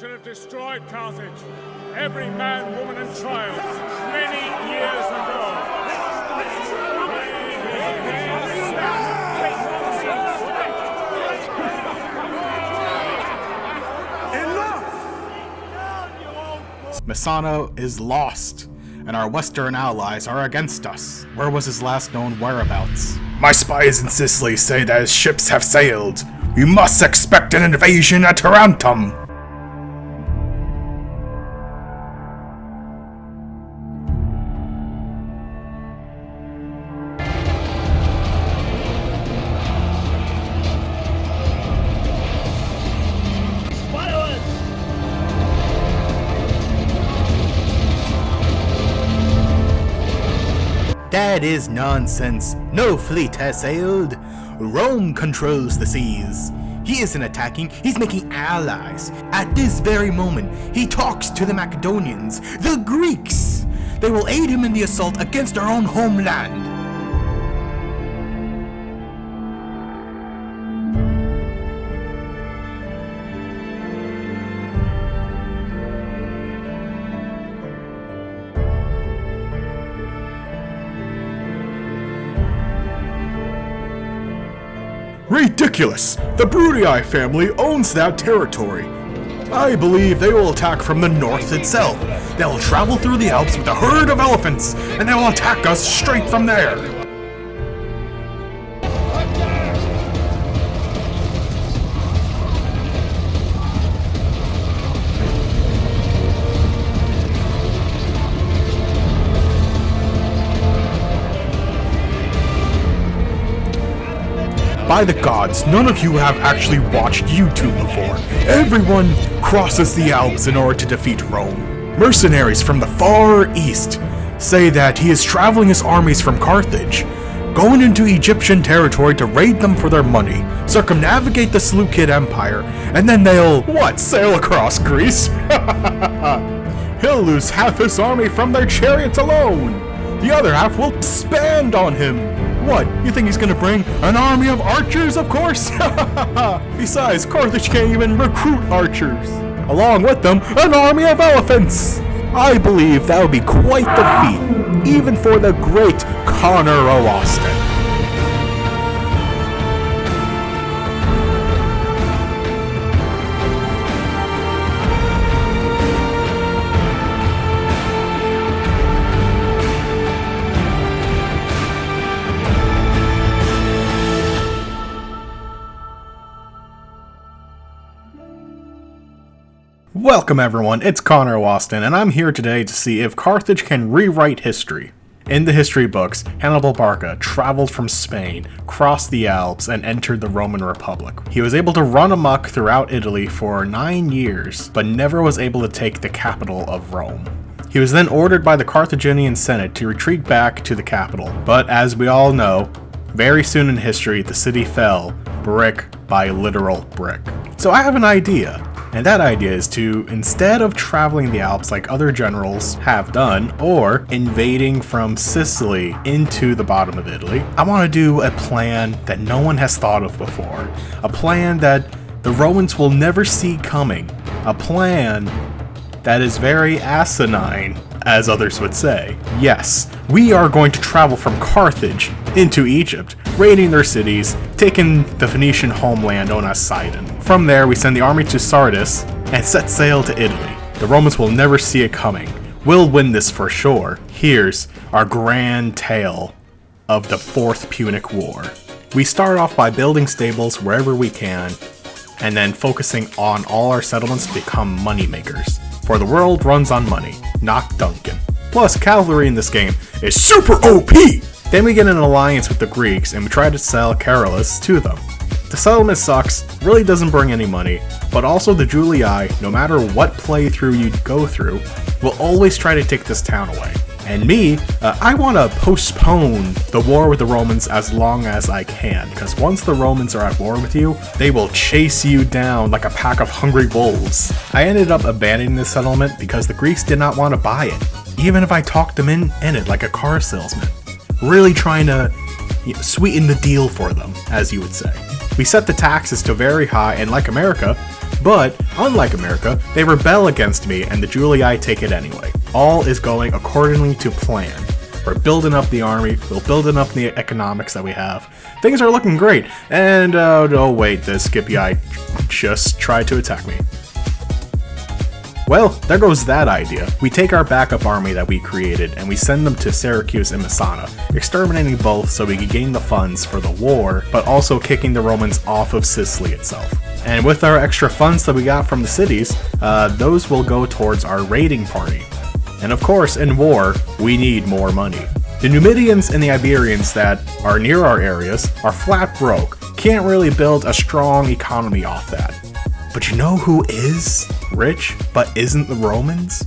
Should have destroyed Carthage, every man, woman, and child, many years ago. Messana is lost, and our Western allies are against us. Where was his last known whereabouts? My spies in Sicily say that his ships have sailed. We must expect an invasion at Tarentum. That is nonsense. No fleet has sailed. Rome controls the seas. He isn't attacking, he's making allies. At this very moment, he talks to the Macedonians, the Greeks. They will aid him in the assault against our own homeland. Ridiculous! The Brudii family owns that territory. I believe they will attack from the north itself. They will travel through the Alps with a herd of elephants, and they will attack us straight from there. By the gods, none of you have actually watched YouTube before. Everyone crosses the Alps in order to defeat Rome. Mercenaries from the far east say that he is traveling his armies from Carthage, going into Egyptian territory to raid them for their money, circumnavigate the Seleucid Empire, and then they'll, sail across Greece? He'll lose half his army from their chariots alone. The other half will expand on him. What, you think he's gonna bring an army of archers, of course? Besides, Carthage can't even recruit archers. Along with them, an army of elephants. I believe that would be quite the feat, even for the great Connor O'Austin. Welcome everyone, it's Connor O'Austin, and I'm here today to see if Carthage can rewrite history. In the history books, Hannibal Barca traveled from Spain, crossed the Alps, and entered the Roman Republic. He was able to run amok throughout Italy for 9 years, but never was able to take the capital of Rome. He was then ordered by the Carthaginian Senate to retreat back to the capital, but as we all know, very soon in history the city fell, brick by literal brick. So I have an idea. And that idea is to, instead of traveling the Alps like other generals have done, or invading from Sicily into the bottom of Italy, I want to do a plan that no one has thought of before. A plan that the Romans will never see coming. A plan that is very asinine, as others would say. Yes, we are going to travel from Carthage into Egypt, raiding their cities, taking the Phoenician homeland known as Sidon. From there, we send the army to Sardis and set sail to Italy. The Romans will never see it coming. We'll win this for sure. Here's our grand tale of the Fourth Punic War. We start off by building stables wherever we can, and then focusing on all our settlements to become money makers. For the world runs on money, not Duncan. Plus, cavalry in this game is super OP! Then we get an alliance with the Greeks and we try to sell Carolus to them. The settlement sucks, really doesn't bring any money, but also the Julii, no matter what playthrough you go through, will always try to take this town away. And me, I want to postpone the war with the Romans as long as I can, because once the Romans are at war with you, they will chase you down like a pack of hungry wolves. I ended up abandoning this settlement because the Greeks did not want to buy it, even if I talked them in it like a car salesman. Really trying to sweeten the deal for them, as you would say. We set the taxes to very high, and like America, But, unlike America, they rebel against me and the Julii take it anyway. All is going accordingly to plan. We're building up the army, we're building up the economics that we have. Things are looking great, and oh wait, the Scipii just tried to attack me. Well, there goes that idea. We take our backup army that we created and we send them to Syracuse and Messana, exterminating both so we can gain the funds for the war, but also kicking the Romans off of Sicily itself. And with our extra funds that we got from the cities, those will go towards our raiding party. And of course, in war, we need more money. The Numidians and the Iberians that are near our areas are flat broke, can't really build a strong economy off that. But you know who is rich, but isn't the Romans?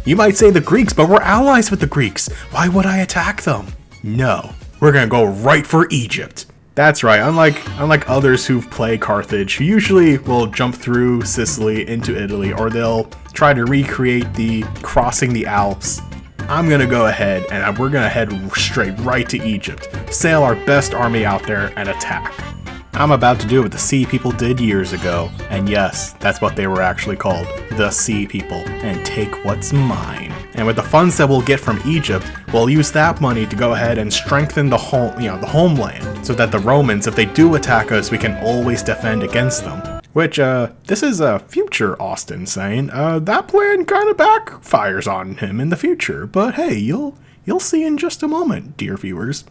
You might say the Greeks, but we're allies with the Greeks. Why would I attack them? No, we're gonna go right for Egypt. That's right, unlike others who've played Carthage, who usually will jump through Sicily into Italy, or they'll try to recreate the crossing the Alps. I'm gonna go ahead and we're gonna head straight right to Egypt, sail our best army out there and attack. I'm about to do what the Sea People did years ago, and yes, that's what they were actually called, the Sea People, and take what's mine. And with the funds that we'll get from Egypt, we'll use that money to go ahead and strengthen the homeland, so that the Romans, if they do attack us, we can always defend against them. Which, this is a future Austin saying, that plan kinda backfires on him in the future, but hey, you'll see in just a moment, dear viewers.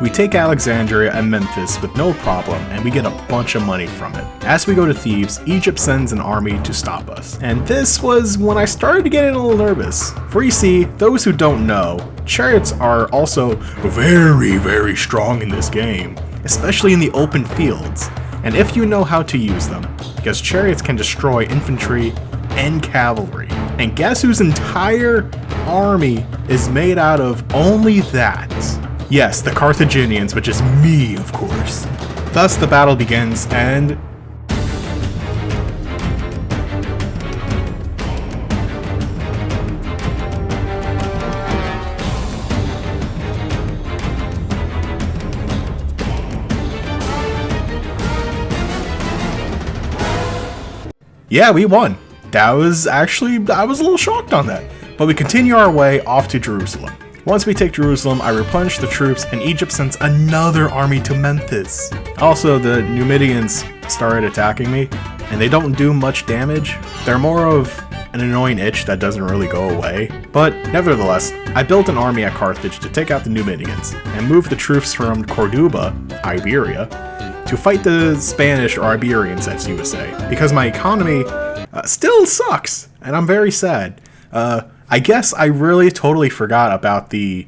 We take Alexandria and Memphis with no problem, and we get a bunch of money from it. As we go to Thebes, Egypt sends an army to stop us. And this was when I started to get a little nervous. For you see, those who don't know, chariots are also very, very strong in this game, especially in the open fields. And if you know how to use them, because chariots can destroy infantry and cavalry. And guess whose entire army is made out of only that? Yes, the Carthaginians, which is me, of course. Thus the battle begins, and... yeah, we won. I was a little shocked on that. But we continue our way off to Jerusalem. Once we take Jerusalem, I replenish the troops, and Egypt sends another army to Memphis. Also, the Numidians started attacking me, and they don't do much damage. They're more of an annoying itch that doesn't really go away. But nevertheless, I built an army at Carthage to take out the Numidians, and move the troops from Corduba, Iberia, to fight the Spanish or Iberians, as you would say, because my economy still sucks, and I'm very sad. I guess I really totally forgot about the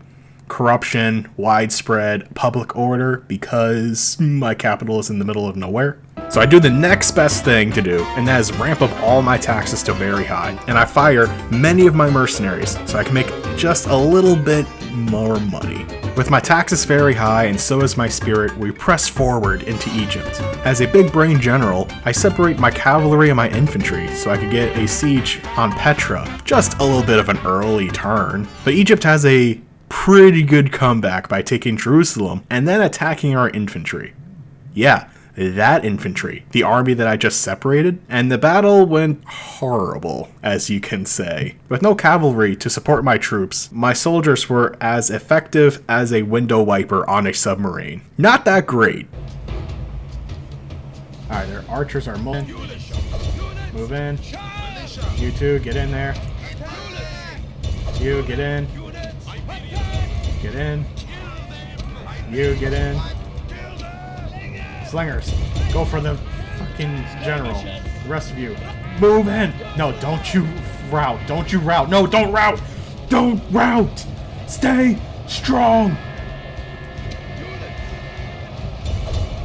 corruption, widespread public order, because my capital is in the middle of nowhere. So I do the next best thing to do, and that is ramp up all my taxes to very high, and I fire many of my mercenaries so I can make just a little bit more money. With my taxes very high and so is my spirit, we press forward into Egypt. As a big brain general, I separate my cavalry and my infantry so I could get a siege on Petra. Just a little bit of an early turn. But Egypt has a pretty good comeback by taking Jerusalem and then attacking our infantry. Yeah, that infantry, the army that I just separated, and the battle went horrible, as you can say. With no cavalry to support my troops, my soldiers were as effective as a window wiper on a submarine. Not that great. Alright, their archers are moving. Move in. You two, get in there. You, get in. Get in. You, get in. Slingers, go for the fucking general. The rest of you, move in. No, don't you rout. Don't you rout. No, don't rout. Don't rout. Stay strong.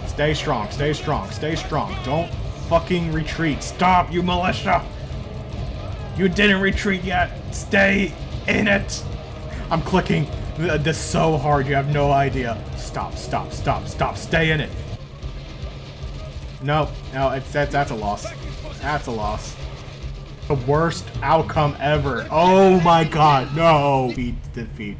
Stay strong. Stay strong. Stay strong. Don't fucking retreat. Stop, you militia. You didn't retreat yet. Stay in it. I'm clicking this so hard you have no idea. Stop, stop, stop, stop. Stay in it. No, that's a loss. That's a loss. The worst outcome ever. Oh my god, no. Defeat.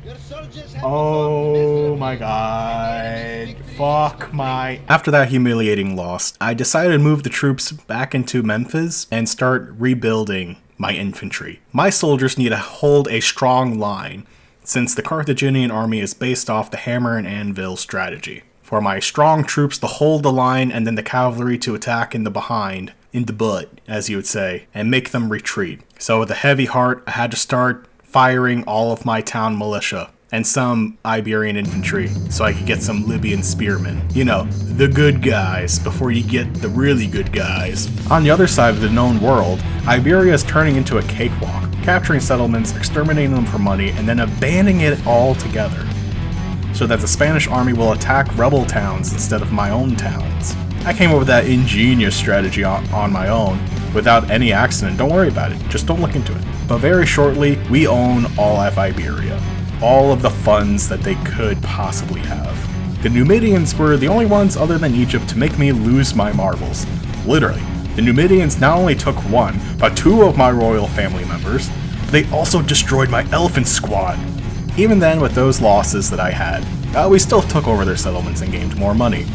Oh my god. Fuck my... After that humiliating loss, I decided to move the troops back into Memphis and start rebuilding my infantry. My soldiers need to hold a strong line, since the Carthaginian army is based off the hammer and anvil strategy. For my strong troops to hold the line and then the cavalry to attack in the behind, in the butt, as you would say, and make them retreat. So with a heavy heart, I had to start firing all of my town militia and some Iberian infantry so I could get some Libyan spearmen. You know, the good guys before you get the really good guys. On the other side of the known world, Iberia is turning into a cakewalk, capturing settlements, exterminating them for money, and then abandoning it all together, so that the Spanish army will attack rebel towns instead of my own towns. I came up with that ingenious strategy on my own, without any accident. Don't worry about it, just don't look into it. But very shortly, we own all of Iberia. All of the funds that they could possibly have. The Numidians were the only ones other than Egypt to make me lose my marbles. Literally, the Numidians not only took one, but two of my royal family members, but they also destroyed my elephant squad. Even then, with those losses that I had, we still took over their settlements and gained more money.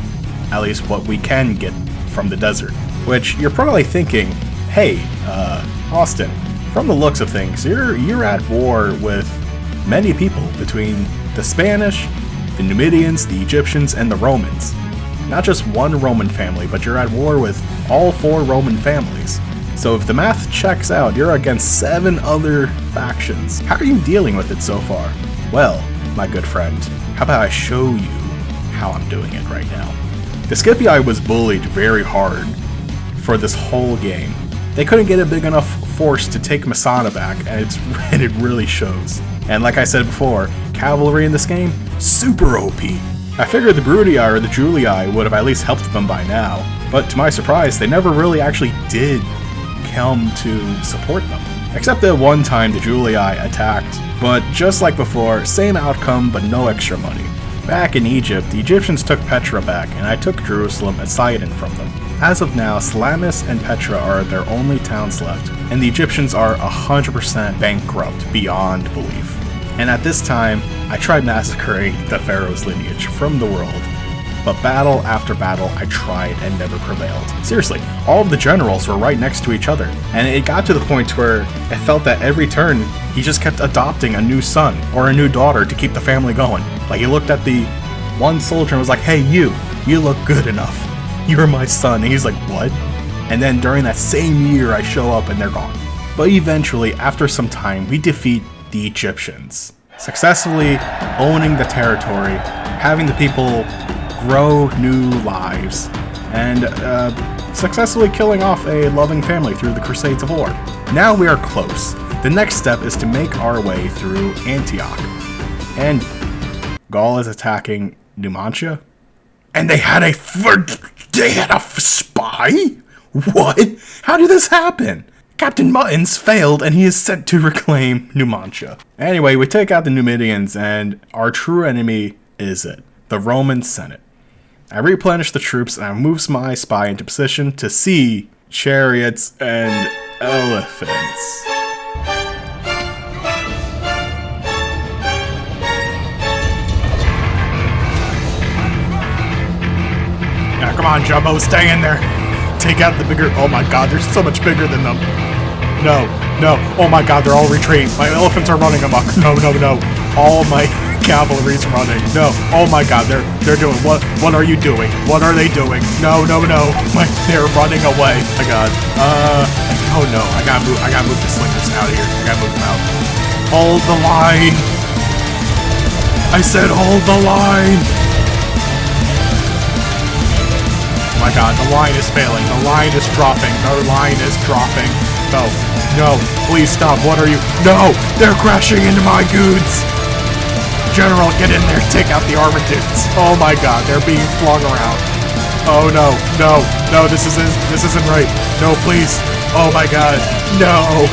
At least what we can get from the desert. Which, you're probably thinking, hey, Austin, from the looks of things, you're at war with many people between the Spanish, the Numidians, the Egyptians, and the Romans. Not just one Roman family, but you're at war with all 4 Roman families. So if the math checks out, you're against 7 other factions. How are you dealing with it so far? Well, my good friend, how about I show you how I'm doing it right now? The Scipii was bullied very hard for this whole game. They couldn't get a big enough force to take Masada back, and it really shows. And like I said before, cavalry in this game, super OP. I figured the Brudii or the Julii would have at least helped them by now, but to my surprise, they never really actually did come to support them. Except that one time the Julii attacked, but just like before, same outcome but no extra money. Back in Egypt, the Egyptians took Petra back, and I took Jerusalem and Sidon from them. As of now, Salamis and Petra are their only towns left, and the Egyptians are 100% bankrupt beyond belief. And at this time, I tried massacring the pharaoh's lineage from the world. But battle after battle, I tried and never prevailed. Seriously, all of the generals were right next to each other, and it got to the point where it felt that every turn, he just kept adopting a new son or a new daughter to keep the family going. Like, he looked at the one soldier and was like, hey, you look good enough. You're my son. And he's like, what? And then during that same year, I show up and they're gone. But eventually, after some time, we defeat the Egyptians, successfully owning the territory, having the people grow new lives, and successfully killing off a loving family through the Crusades of War. Now we are close. The next step is to make our way through Antioch. And Gaul is attacking Numantia? And they had a spy? What? How did this happen? Captain Muttons failed and he is sent to reclaim Numantia. Anyway, we take out the Numidians and our true enemy is the Roman Senate. I replenish the troops and I moves my spy into position to see chariots and elephants. Now come on, Jumbo, stay in there. Take out the bigger... Oh my god, they're so much bigger than them. No. Oh my god, they're all retreating. My elephants are running amok. No. All my cavalry's running. No. Oh my god, they're doing... What are you doing? What are they doing? No. They're running away. Oh my god. Oh no. I gotta move the slingers out of here. I gotta move them out. Hold the line. I said hold the line. Oh my god, the line is failing. The line is dropping. The line is dropping. No, please stop. What are you? No, they're crashing into my goods. General, get in there. Take out the armored dudes. Oh my god, they're being flung around. Oh no, this isn't right. No, please. Oh my god, no.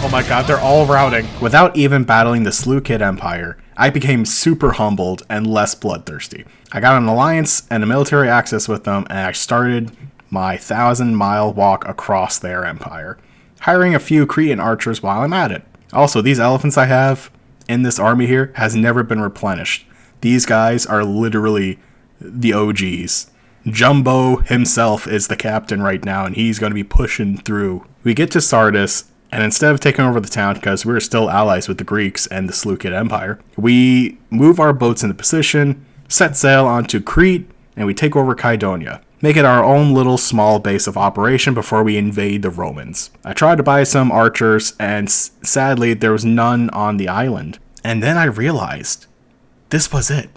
Oh my god, they're all routing. Without even battling the Seleucid Empire, I became super humbled and less bloodthirsty. I got an alliance and a military access with them, and I started my 1,000-mile walk across their empire, hiring a few Cretan archers while I'm at it. Also, these elephants I have in this army here has never been replenished. These guys are literally the OGs. Jumbo himself is the captain right now, and he's going to be pushing through. We get to Sardis, and instead of taking over the town, because we're still allies with the Greeks and the Seleucid Empire, we move our boats into position, set sail onto Crete, and we take over Kydonia. Make it our own little small base of operation before we invade the Romans. I tried to buy some archers, and sadly there was none on the island. And then I realized, this was it.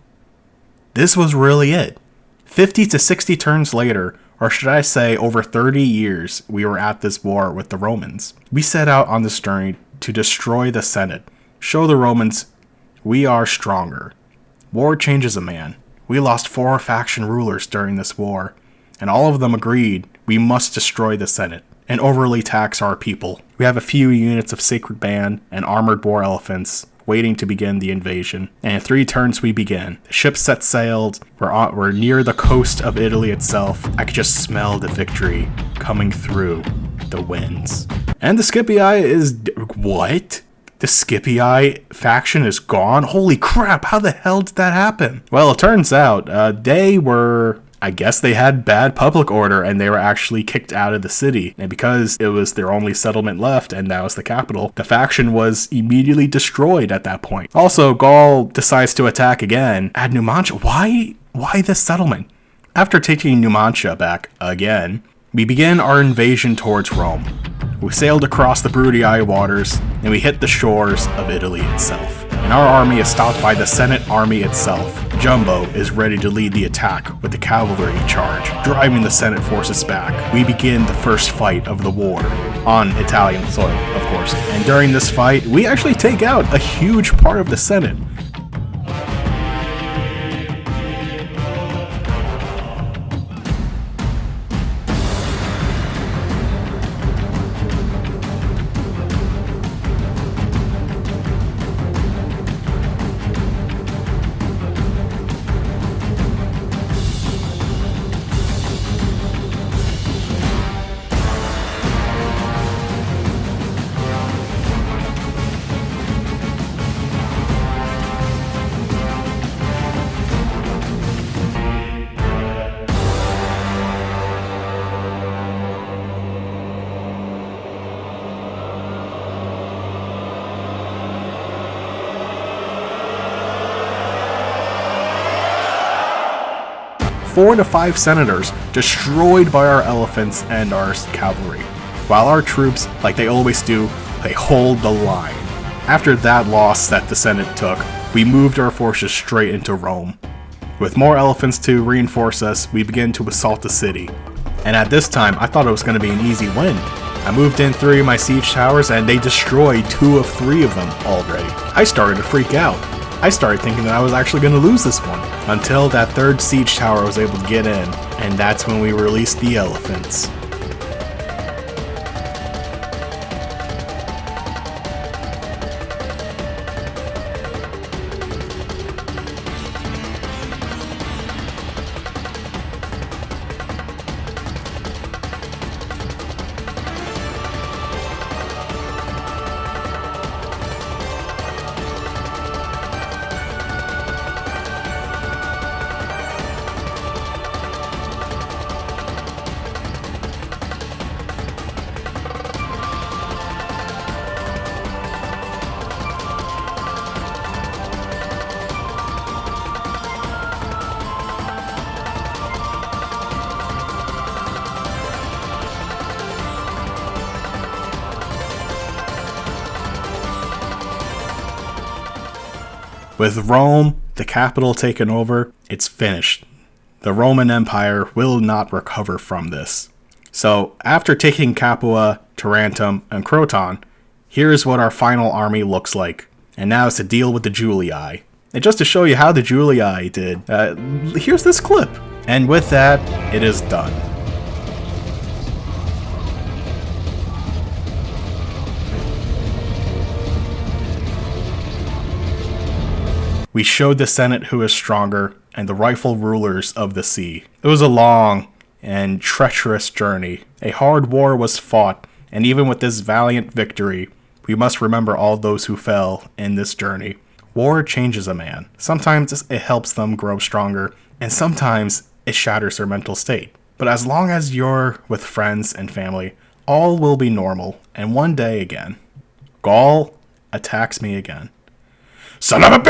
This was really it. 50 to 60 turns later, or should I say over 30 years, we were at this war with the Romans. We set out on this journey to destroy the Senate, show the Romans we are stronger. War changes a man. We lost 4 faction rulers during this war, and all of them agreed we must destroy the Senate and overly tax our people. We have a few units of Sacred Band and armored war elephants waiting to begin the invasion, and in 3 turns we begin. The ship set sailed, we're near the coast of Italy itself. I could just smell the victory coming through the winds. And the Scipii is... what? The Scipii faction is gone? Holy crap, how the hell did that happen? Well, it turns out they were... I guess they had bad public order and they were actually kicked out of the city. And because it was their only settlement left and that was the capital, the faction was immediately destroyed at that point. Also, Gaul decides to attack again at Numantia. Why this settlement? After taking Numantia back again, we begin our invasion towards Rome. We sailed across the Bruttii waters and we hit the shores of Italy itself. And our army is stopped by the Senate army itself. Jumbo is ready to lead the attack with the cavalry charge, driving the Senate forces back. We begin the first fight of the war, on Italian soil, of course. And during this fight, we actually take out a huge part of the Senate. 4 to 5 senators destroyed by our elephants and our cavalry, while our troops, like they always do, they hold the line. After that loss that the Senate took, we moved our forces straight into Rome. With more elephants to reinforce us, we began to assault the city. And at this time, I thought it was going to be an easy win. I moved in 3 of my siege towers and they destroyed 2 of 3 of them already. I started to freak out. I started thinking that I was actually going to lose this one, until that 3rd siege tower was able to get in, and that's when we released the elephants. With Rome, the capital taken over, it's finished. The Roman Empire will not recover from this. So, after taking Capua, Tarentum, and Croton, here's what our final army looks like. And now it's to deal with the Julii. And just to show you how the Julii did, here's this clip. And with that, it is done. We showed the Senate who is stronger and the rightful rulers of the sea. It was a long, and treacherous journey. A hard war was fought, and even with this valiant victory, we must remember all those who fell in this journey. War changes a man. Sometimes it helps them grow stronger, and sometimes it shatters their mental state. But as long as you're with friends and family, all will be normal, and one day again, Gaul attacks me again. Son of a bitch!